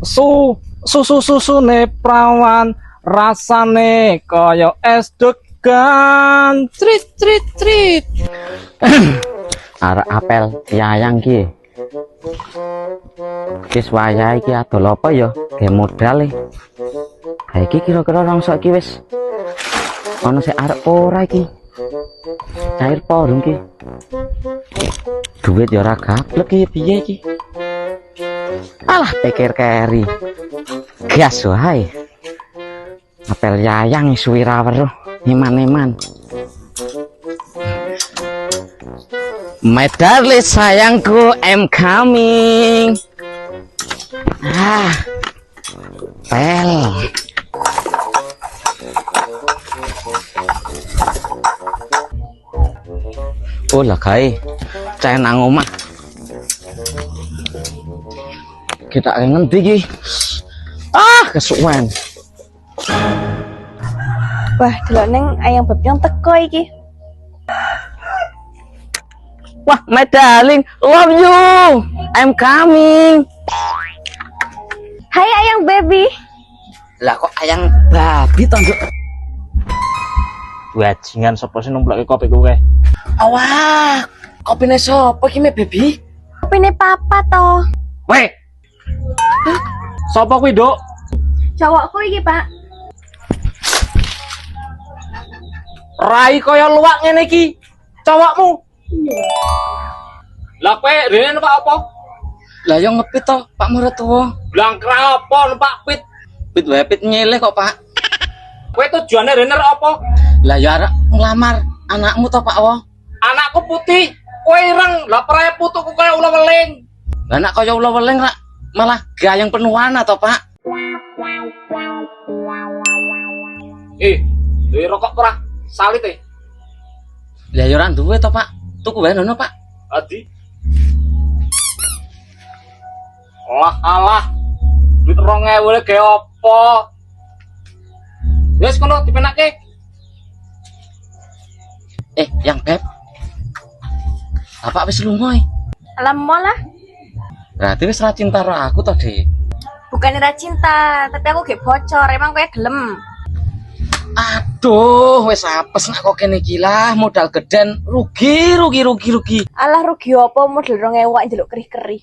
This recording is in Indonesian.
Susune prawan rasane kaya es degan. Trit. Arek apel yayang ki. Wis wayahe iki adol apa ya? Ge modal e. Ha iki kira-kira rongsok iki wis ana sing arep ora iki. Cair po durung ki. Duit ya ora gablek iki piye iki? Alah pikir keri. Gas wae. Apel yayang suwira weruh iman-iman. My darling sayangku, I'm coming. Pel. Oh lah kai, cai nang omah. Kita ngendi iki? Kesuwen. Wah, delok neng ayang bebek teko iki. Wah, my darling, love you. I'm coming. Hai ayang baby. Lah kok ayang babi to, Nduk? Bajingan sapa sing numplake kopi kowe? Awah, kopine sapa iki, me baby? Kopine papa to. Weh. Sapa kuwi, Nduk? Cowokku iki, Pak. Rai kaya luwak ngene iki. Cowokmu. Lah kowe rene numpak apa? Lah yo ngepit to, Pak Maratuwa. Blangkra apa numpak pit? Pit wae pit nyileh kok, Pak. Kowe tujuane rene apa? Lah yo arek nglamar anakmu to, Pak Wo. Anakku putih, kowe ireng. Lah prae putuku kaya ula weling. Lah nek kaya ula weling rak malah gayeng penuhana to, Pak. Duwe rokok ora? Salit e. Lah yo ora duwe to, Pak. Tuku wae nono, Pak. Adi. Alah. Duit 2000 le ge apa? Wis kono dipenake. Yang Beb. Bapak wis lunga e. Alamak lah. Berarti wis ra cinta karo aku to, Dik. Bukan ira cinta, tapi aku gak bocor. Emang kowe gelem. Aduh, wis apes nak kok kene iki lah, modal geden rugi. Alah rugi apa model 2000 ndelok kerih-kerih.